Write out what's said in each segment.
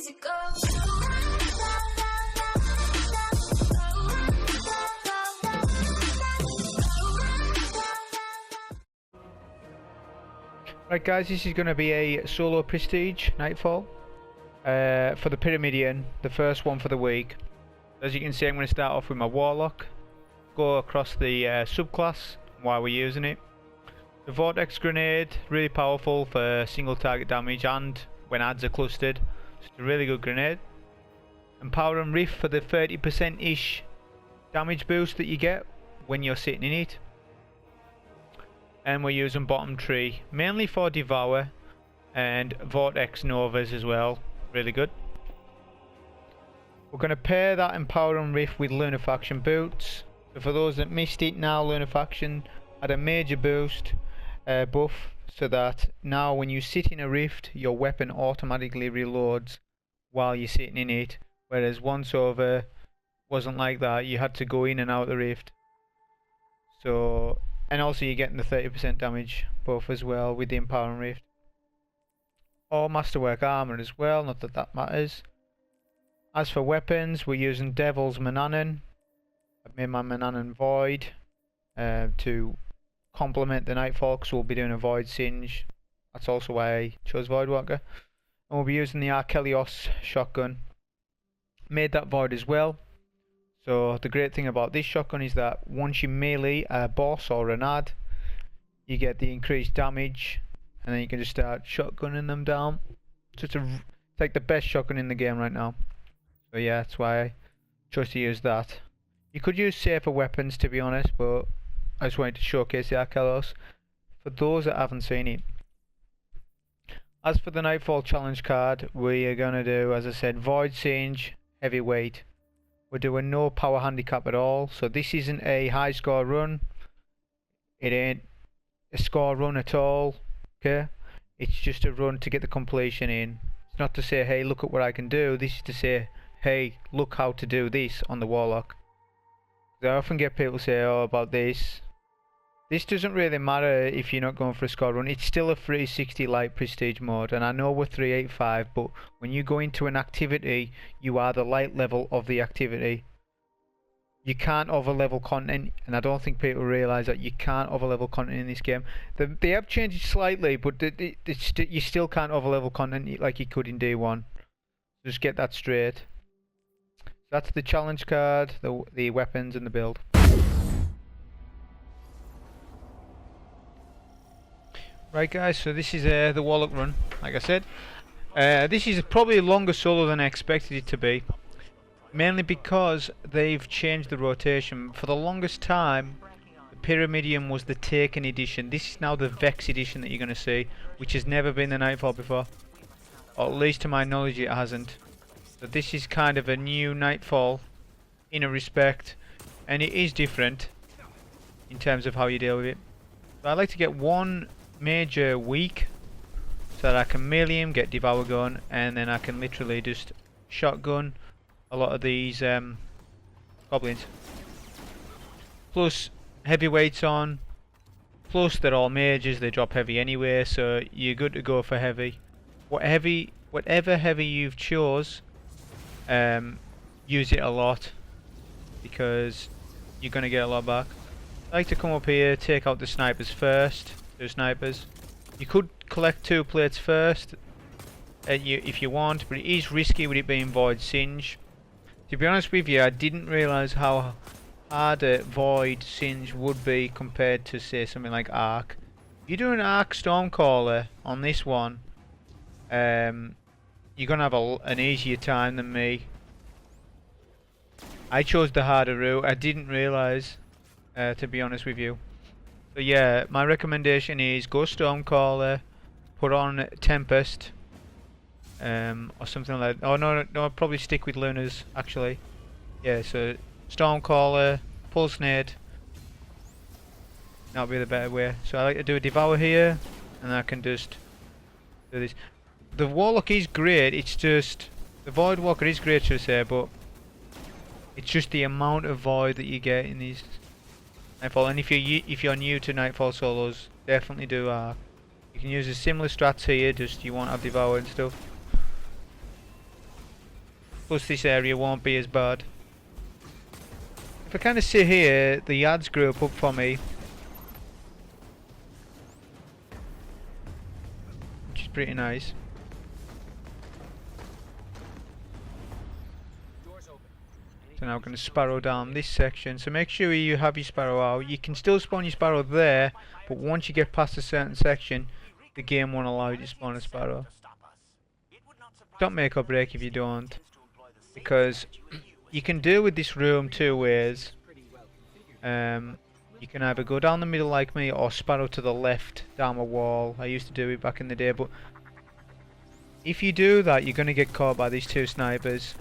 easy go. Right guys, this is going to be a solo prestige Nightfall for the Pyramidion, the first one for the week. As you can see, I'm going to start off with my warlock, go across the subclass while we're using it. The vortex grenade, really powerful for single target damage and when adds are clustered. It's a really good grenade. And power and rift for the 30%-ish damage boost that you get when you're sitting in it. And we're using bottom tree mainly for devour and vortex novas as well, really good. We're going to pair that empower and rift with lunafaction boots. So for those that missed it, now lunafaction had a major boost buff, so that now when you sit in a rift your weapon automatically reloads while you're sitting in it, whereas once over wasn't like that, you had to go in and out the rift. So, and also you're getting the 30% damage buff as well with the empower and rift. Or masterwork armor as well, not that that matters. As for weapons, we're using Devil's Manannan. I've made my Manannan Void to complement the Nightfall, because we'll be doing a Void Singe. That's also why I chose Voidwalker. And we'll be using the ikelos shotgun. Made that Void as well. So the great thing about this shotgun is that once you melee a boss or an ad, you get the increased damage, and then you can just start shotgunning them down. So it's like the best shotgun in the game right now. So yeah, that's why I chose to use that. You could use safer weapons, to be honest, but I just wanted to showcase the ikelos for those that haven't seen it. As for the Nightfall challenge card, we are going to do, as I said, Void Singe, heavyweight. We're doing no power handicap at all, so this isn't a high score run. It ain't a score run at all, okay? It's just a run to get the completion in. It's not to say, hey, look at what I can do. This is to say, hey, look how to do this on the warlock. I often get people say, oh, about this. This doesn't really matter if you're not going for a score run. It's still a 360 light prestige mode, and I know we're 385, but when you go into an activity, you are the light level of the activity. You can't over-level content, and I don't think people realise that you can't over-level content in this game. They have changed it slightly, but you still can't over-level content like you could in D1. Just get that straight. So that's the challenge card, the weapons, and the build. Right guys, so this is the warlock run, like I said. This is probably a longer solo than I expected it to be. Mainly because they've changed the rotation. For the longest time, the Pyramidion was the Taken edition. This is now the Vex edition that you're going to see, which has never been the Nightfall before. Or at least to my knowledge it hasn't. So this is kind of a new Nightfall in a respect. And it is different in terms of how you deal with it. So I like to get one major weak so that I can melee him, get devour gun, and then I can literally just shotgun a lot of these goblins. Plus heavyweights on, plus they're all mages, they drop heavy anyway, so you're good to go for heavy. Whatever heavy you've chose, use it a lot, because you're going to get a lot back. I like to come up here, take out the snipers first. Snipers. You could collect 2 plates first if you want, but it is risky with it being Void Singe. To be honest with you, I didn't realise how hard a Void Singe would be compared to, say, something like Arc. If you do an Arc Stormcaller on this one, you're going to have an easier time than me. I chose the harder route. I didn't realise, to be honest with you. So yeah, my recommendation is go Stormcaller, put on Tempest, or something like that. Oh no, I'd probably stick with Lunas actually. Yeah, so Stormcaller, Pulse Nade, that'll be the better way. So I like to do a Devour here, and I can just do this. The Warlock is great, it's just, the Voidwalker is great to say, but it's just the amount of Void that you get in these Nightfall. And if you're new to Nightfall solos, definitely do Arc. You can use a similar strats here, just you won't have Devour and stuff. Plus this area won't be as bad. If I kind of sit here, the ads group up for me. Which is pretty nice. So now I'm going to sparrow down this section. So make sure you have your sparrow out. You can still spawn your sparrow there, but once you get past a certain section, the game won't allow you to spawn a sparrow. Don't make or break if you don't. Because you can deal with this room two ways. You can either go down the middle like me, or sparrow to the left down a wall. I used to do it back in the day, but if you do that, you're going to get caught by these two snipers.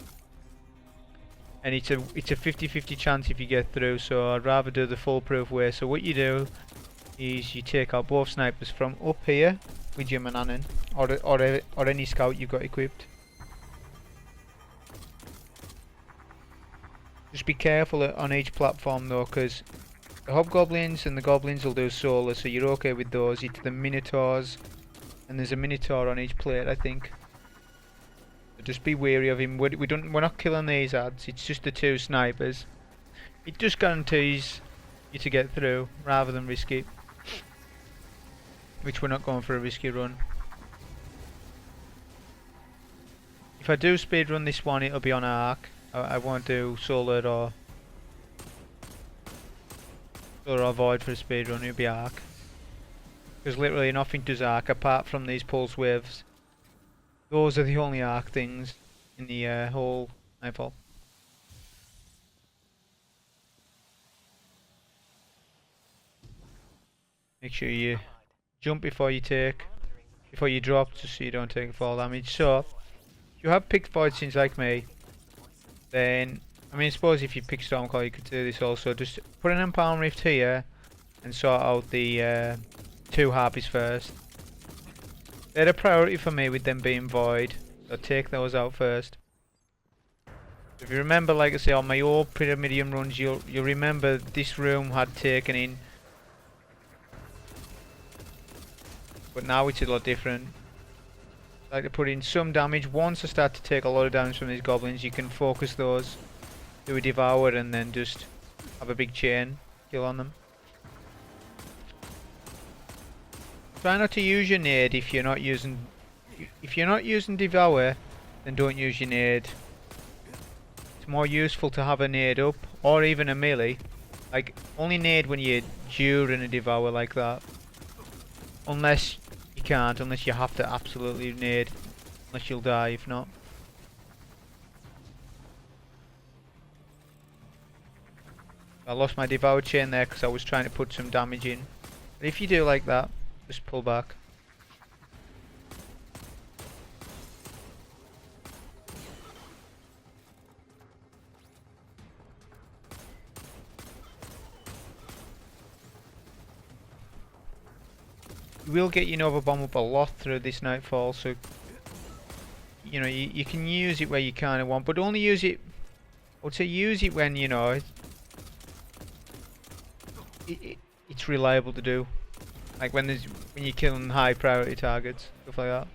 And it's a 50-50 chance if you get through, so I'd rather do the foolproof way. So what you do is you take out both snipers from up here with your Mananan, or any scout you've got equipped. Just be careful on each platform though, because the hobgoblins and the goblins will do solar, so you're okay with those. It's the minotaurs, and there's a minotaur on each plate, I think. Just be wary of him. We're not killing these ads. It's just the two snipers. It just guarantees you to get through rather than risk it. Which we're not going for a risky run. If I do speed run this one, it'll be on arc. I won't do solar or void for a speed run. It'll be arc. Because literally nothing does arc apart from these pulse waves. Those are the only arc things in the whole Nightfall. Make sure you jump before you drop, just so you don't take fall damage. So, if you have picked void sins like me, then I mean, suppose if you pick Stormcall, you could do this also. Just put an Empower Rift here and sort out the two harpies first. They're a priority for me with them being void, so take those out first. If you remember, like I say, on my old Pyramidion runs, you'll remember this room had taken in, but now it's a lot different. I like to put in some damage. Once I start to take a lot of damage from these goblins, you can focus those, do a devour, and then just have a big chain kill on them. Try not to use your nade if you're not using devour, then don't use your nade. It's more useful to have a nade up, or even a melee. Like, only nade when you're during a devour like that. Unless you have to absolutely nade. Unless you'll die if not. I lost my devour chain there because I was trying to put some damage in. But if you do like that, just pull back. You will get your Nova Bomb up a lot through this Nightfall, so you know you can use it where you kind of want, but only use it. I would say use it when you know it's reliable to do. Like when you're killing high priority targets, stuff like that.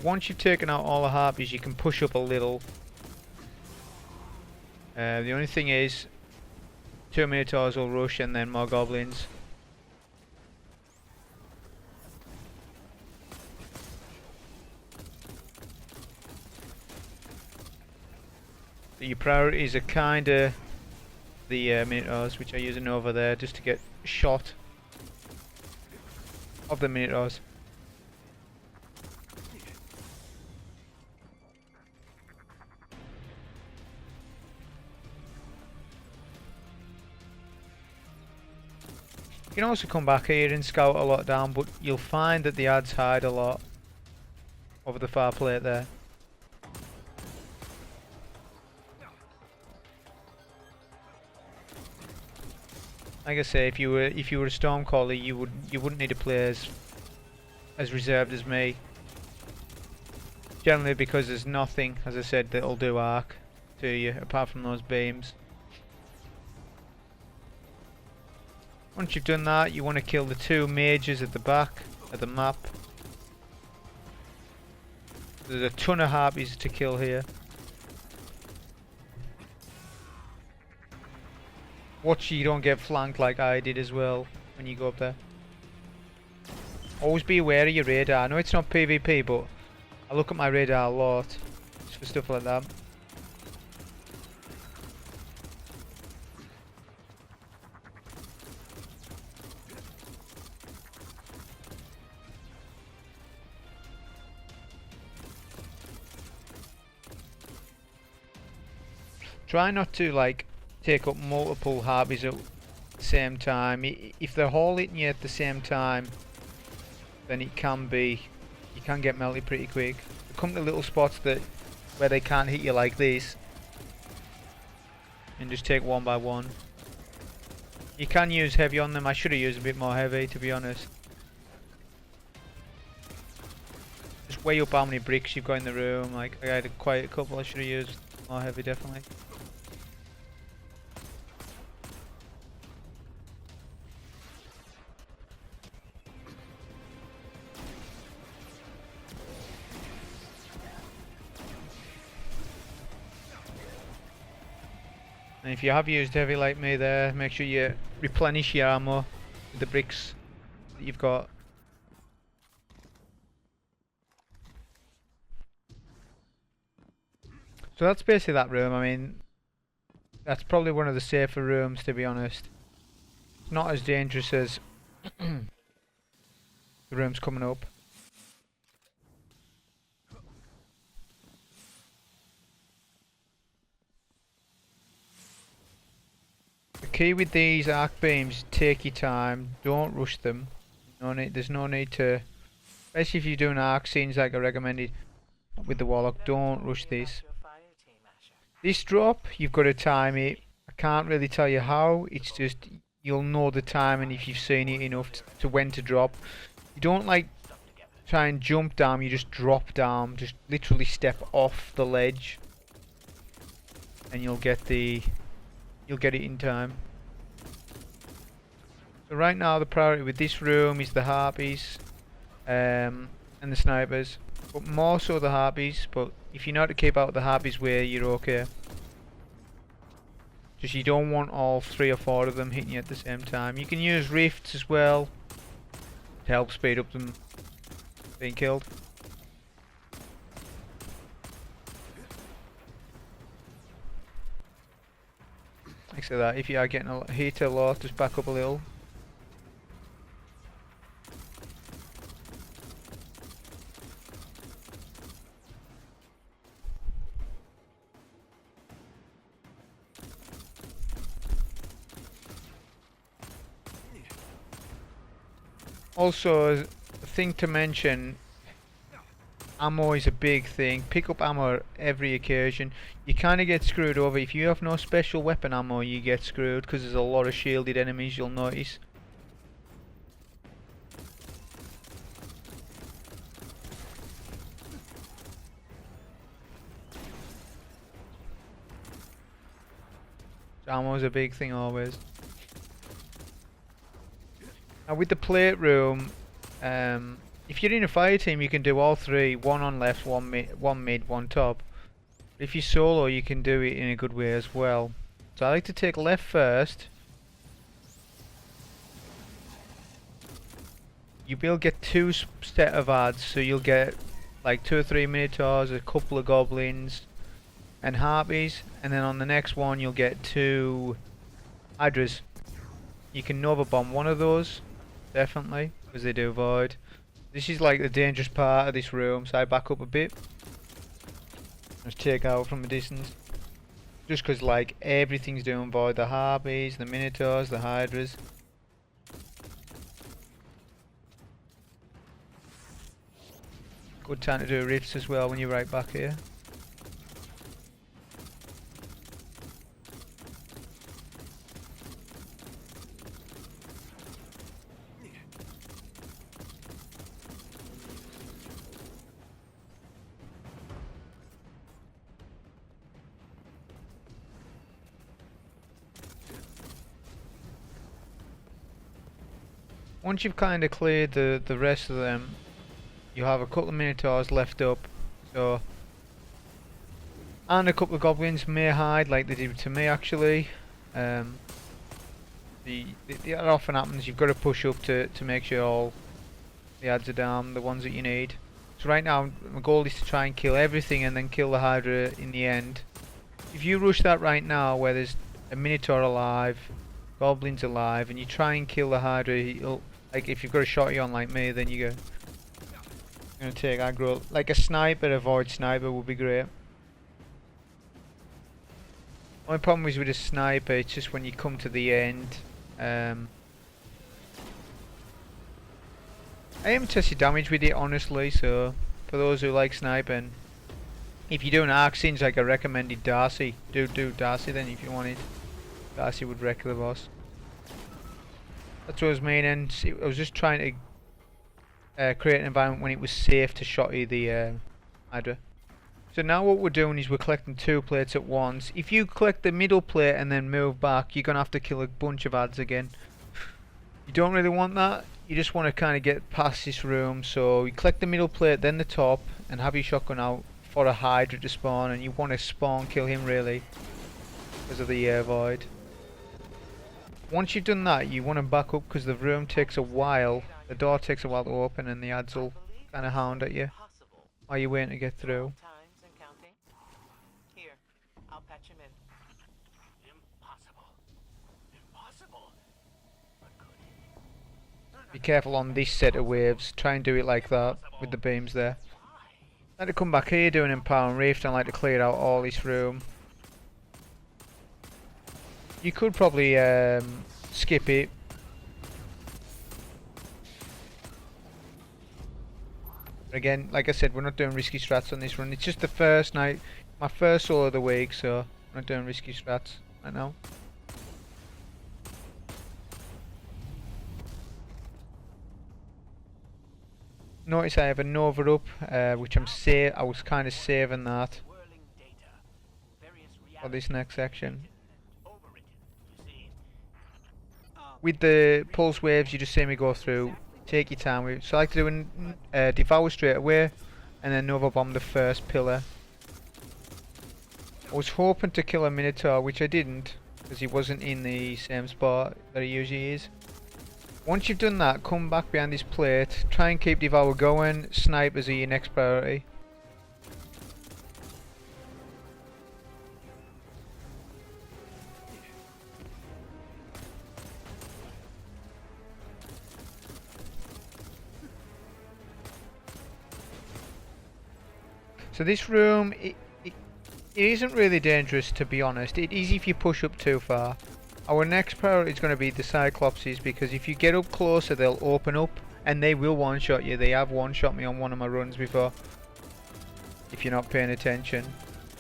Once you've taken out all the harpies, you can push up a little. The only thing is, 2 minotaurs will rush and then more goblins. So your priorities are kinda the minotaurs, which I'm using over there just to get a shot of the minotaurs. You can also come back here and scout a lot down, but you'll find that the ads hide a lot over the far plate there. Like I say, if you were a Stormcaller, you wouldn't need to play as reserved as me. Generally because there's nothing, as I said, that'll do arc to you apart from those beams. Once you've done that, you want to kill the 2 mages at the back of the map. There's a ton of harpies to kill here. Watch you don't get flanked like I did as well when you go up there. Always be aware of your radar. I know it's not PvP, but I look at my radar a lot just for stuff like that. Try not to like take up multiple harpies at the same time. If they're all hitting you at the same time, then it can be, you can get melted pretty quick. There come to little spots where they can't hit you like this, and just take one by one. You can use heavy on them. I should have used a bit more heavy, to be honest. Just weigh up how many bricks you've got in the room. Like, I had quite a couple. I should have used more heavy, definitely. And if you have used heavy like me there, make sure you replenish your ammo with the bricks that you've got. So that's basically that room. I mean, that's probably one of the safer rooms, to be honest. It's not as dangerous as the rooms coming up. The key with these arc beams, take your time, don't rush them. There's no need to, especially if you're doing arc scenes like I recommended with the warlock, don't rush this. This drop, you've got to time it. I can't really tell you how, it's just, you'll know the timing if you've seen it enough to when to drop. You don't like try and jump down, you just drop down, just literally step off the ledge, and you'll get it in time. So right now the priority with this room is the harpies and the snipers, but more so the harpies. But if you know how to keep out of the harpies way, you're okay. Just you don't want all 3 or 4 of them hitting you at the same time. You can use rifts as well to help speed up them being killed. Like so that, if you are getting hit a lot, just back up a little. Also, a thing to mention, ammo is a big thing. Pick up ammo every occasion. You kind of get screwed over. If you have no special weapon ammo, you get screwed because there's a lot of shielded enemies, you'll notice. So ammo is a big thing always. Now with the plate room, if you're in a fire team, you can do all 3, one on left, one mid, one top. If you're solo, you can do it in a good way as well. So I like to take left first. You'll get 2 set of ads, so you'll get like 2 or 3 minotaurs, a couple of goblins, and harpies, and then on the next one you'll get 2 hydras. You can nova bomb one of those, definitely, because they do void. This is like the dangerous part of this room, so I back up a bit. Just take out from a distance. Just because like everything's doing void, the harpies, the minotaurs, the hydras. Good time to do rifts as well when you're right back here. Once you've kind of cleared the rest of them, you have a couple of minotaurs left up, So, and a couple of goblins may hide like they did to me actually. That often happens. You've got to push up to make sure all the ads are down, the ones that you need. So right now my goal is to try and kill everything and then kill the Hydra in the end. If you rush that right now where there's a Minotaur alive, goblins alive, and you try and kill the Hydra, like if you've got a shotty on like me, then you're gonna take aggro. Like a sniper, a void sniper would be great. Only problem is with a sniper, it's just when you come to the end. I haven't tested damage with it honestly, so for those who like sniping, if you're doing arc scenes like I recommended Darcy, do Darcy then if you wanted. Darcy would wreck the boss. That's what I was meaning. I was just trying to create an environment when it was safe to shotty the Hydra. So now what we're doing is we're collecting 2 plates at once. If you collect the middle plate and then move back, you're going to have to kill a bunch of ads again. You don't really want that. You just want to kind of get past this room. So you collect the middle plate, then the top, and have your shotgun out for a Hydra to spawn. And you want to spawn kill him really, because of the air void. Once you've done that, you want to back up because the room takes a while. The door takes a while to open, and the ads will kind of hound at you while you're waiting to get through. Be careful on this set of waves. Try and do it like that with the beams there. I like to come back here doing Empower and Rift and like to clear out all this room. You could probably skip it. But again, like I said, we're not doing risky strats on this run. It's just the first night, my first solo of the week, so I'm not doing risky strats right now. Notice I have a Nova up, which I was kind of saving that for this next section. With the pulse waves, you just see me go through. Take your time with it. So I like to do a devour straight away, and then Nova bomb the first pillar. I was hoping to kill a Minotaur, which I didn't, because he wasn't in the same spot that he usually is. Once you've done that, come back behind this plate, try and keep Devour going, snipers are your next priority. So this room, it isn't really dangerous to be honest. It is if you push up too far. Our next priority is going to be the Cyclopses, because if you get up closer they'll open up and they will one-shot you. They have one-shot me on one of my runs before, if you're not paying attention.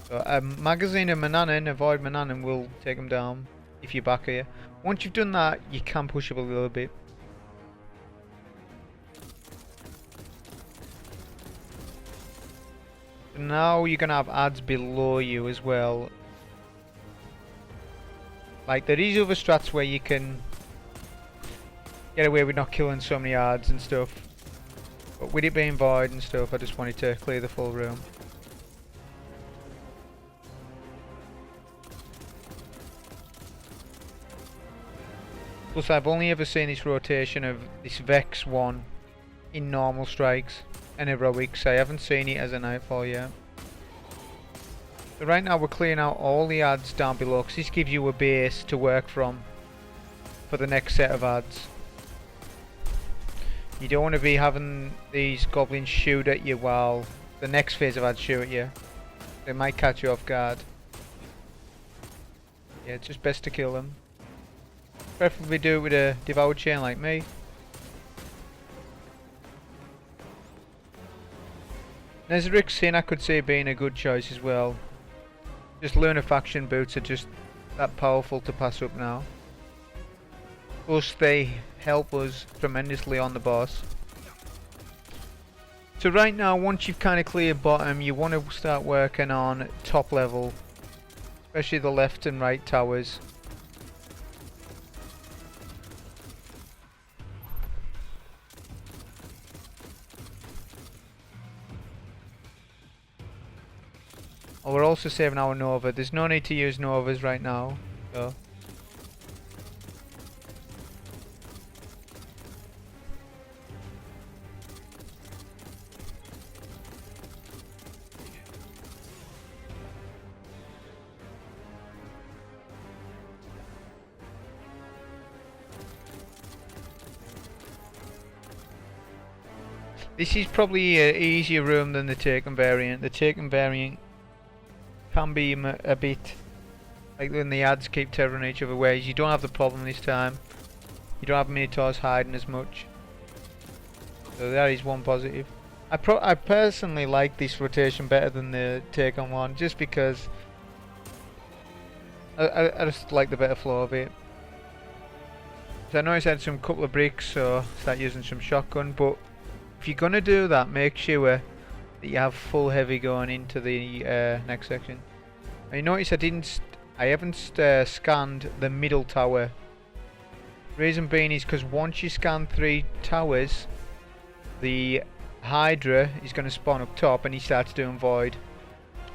So a magazine of Mananan, avoid Mananan, will take them down if you're back here. Once you've done that, you can push up a little bit. Now you're going to have ads below you as well. Like there is other strats where you can get away with not killing so many ads and stuff. But with it being void and stuff, I just wanted to clear the full room. Plus I've only ever seen this rotation of this Vex one in normal strikes and heroics. I haven't seen it as a Nightfall yet. So right now we're clearing out all the ads down below, because this gives you a base to work from for the next set of ads. You don't want to be having these goblins shoot at you while the next phase of ads shoot at you. They might catch you off guard. Yeah, it's just best to kill them. Preferably do it with a devoured chain like me. Nezaric's Sin I could see being a good choice as well. Just lunafaction boots are just that powerful to pass up now. Plus they help us tremendously on the boss. So right now, once you've kind of cleared bottom, you want to start working on top level, especially the left and right towers. Oh, we're also saving our Nova. There's no need to use Novas right now. So. This is probably an easier room than the Taken variant. The Taken variant can be a bit like when the ads keep tearing each other ways. You don't have the problem this time. You don't have Minotaurs hiding as much. So that is one positive. I personally like this rotation better than the Taken one, just because I just like the better flow of it. So I know I had some couple of bricks, so start using some shotgun, but if you're gonna do that, make sure that you have full heavy going into the next section. Now you notice I haven't scanned the middle tower. Reason being is because once you scan 3 towers, the Hydra is going to spawn up top and he starts doing void.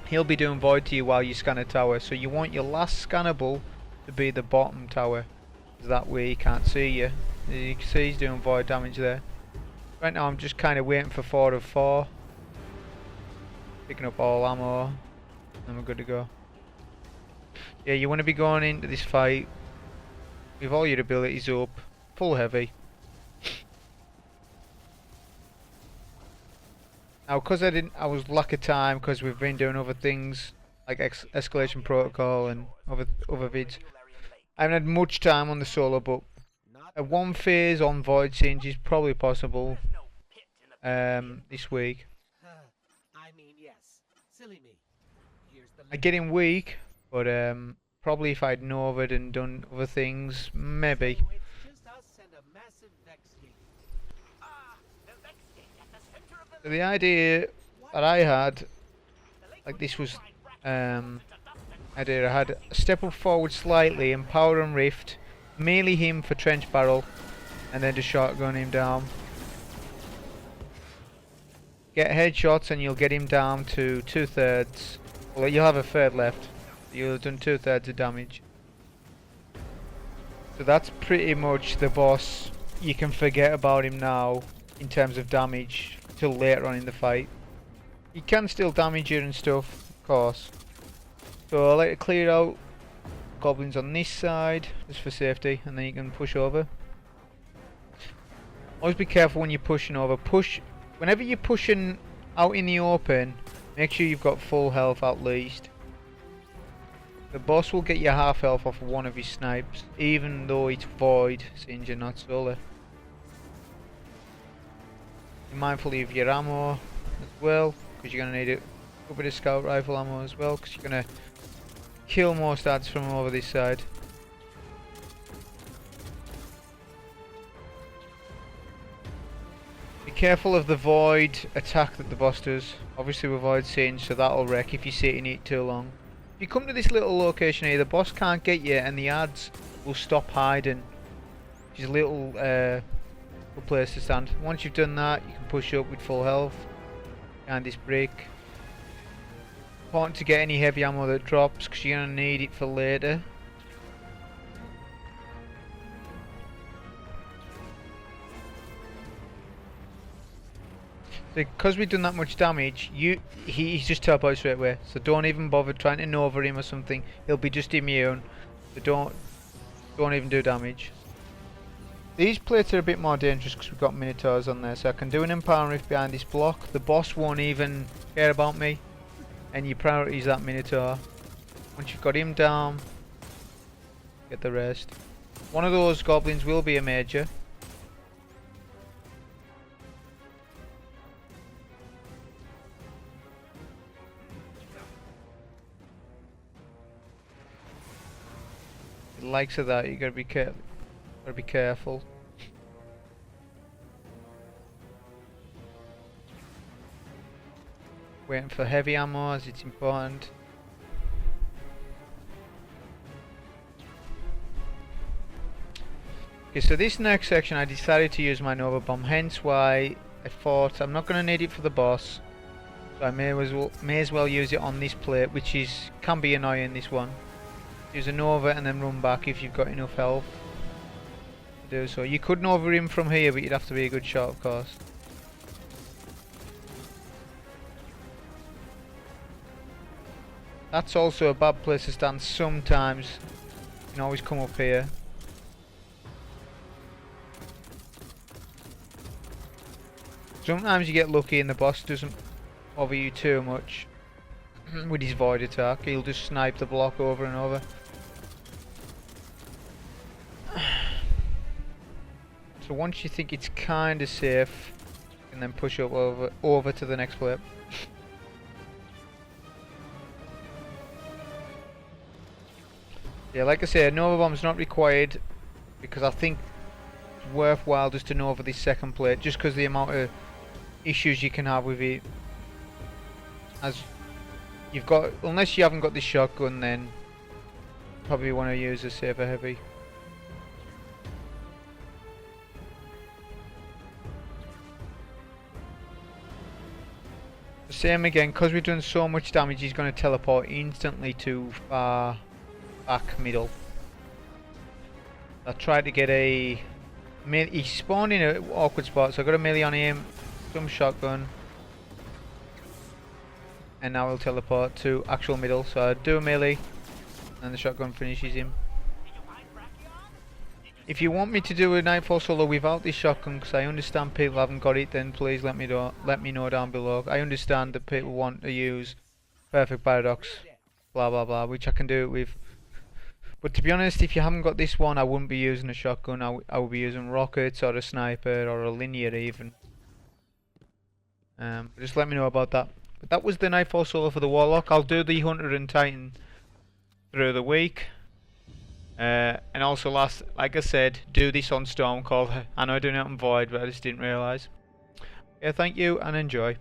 He'll be doing void to you while you scan a tower, so you want your last scannable to be the bottom tower, because that way he can't see you. As you can see, he's doing void damage there. Right now I'm just kind of waiting for 4 of 4. Picking up all ammo, and we're good to go. Yeah, you want to be going into this fight with all your abilities up, full heavy. Now, because I was lack of time, because we've been doing other things like escalation protocol and other vids. I haven't had much time on the solo, but a 1 phase on void singe is probably possible this week. I get in weak, but probably if I'd novaed and done other things, maybe. So the idea that I had, like this was idea I had step up forward slightly and power and rift, melee him for trench barrel, and then just shotgun him down. Get headshots and you'll get him down to 2/3. Well, you'll have a third left. You'll have done 2/3 of damage. So that's pretty much the boss. You can forget about him now in terms of damage till later on in the fight. He can still damage you and stuff, of course. So I like to clear out goblins on this side just for safety, and then you can push over. Always be careful when you're pushing over. Whenever you're pushing out in the open, make sure you've got full health at least. The boss will get your half health off of one of his snipes, even though it's void since you're not solar. Be mindful of your ammo as well, because you're going to need a bit of scout rifle ammo as well, because you're going to kill most ads from over this side. Be careful of the void attack that the boss does. Obviously with void singe, so that'll wreck if you sit in it too long. If you come to this little location here, the boss can't get you and the ads will stop hiding. Which is a little good place to stand. Once you've done that, you can push up with full health behind this brick. Important to get any heavy ammo that drops, because you're going to need it for later. Because we've done that much damage, he's just teleported straight away. So don't even bother trying to nova him or something. He'll be just immune. So don't even do damage. These plates are a bit more dangerous because we've got Minotaurs on there. So I can do an Empire Rift behind this block. The boss won't even care about me. And your priority is that Minotaur. Once you've got him down, get the rest. One of those goblins will be a major. The likes of that, you gotta be careful. Waiting for heavy ammo as it's important. Okay, so this next section I decided to use my Nova Bomb, hence why I thought I'm not going to need it for the boss. So I may as well use it on this plate, which can be annoying, this one. Use a Nova and then run back if you've got enough health to do so. You could Nova him from here, but you'd have to be a good shot, of course. That's also a bad place to stand sometimes. You can always come up here. Sometimes you get lucky and the boss doesn't bother you too much with his void attack. He'll just snipe the block over and over. So once you think it's kind of safe, you can then push up over to the next plate. Yeah, like I said, Nova Bomb's not required because I think it's worthwhile just to Nova this second plate, just because the amount of issues you can have with it. As you've got, unless you haven't got the shotgun, then probably want to use a saber heavy. Same again, because we've done so much damage, he's going to teleport instantly to far back middle. I tried to get a he spawned in an awkward spot, so I got a melee on him, some shotgun, and now he'll teleport to actual middle. So I do a melee and the shotgun finishes him. If you want me to do a Nightfall solo without this shotgun, because I understand people haven't got it, then please let me know down below. I understand that people want to use Perfect Paradox, blah blah blah, which I can do it with. But to be honest, if you haven't got this one, I wouldn't be using a shotgun. I would be using rockets or a sniper or a linear even. Just let me know about that. But that was the Nightfall solo for the Warlock. I'll do the Hunter and Titan through the week. And also like I said, do this on Stormcall. I know I do it on Void, but I just didn't realise. Yeah, thank you and enjoy.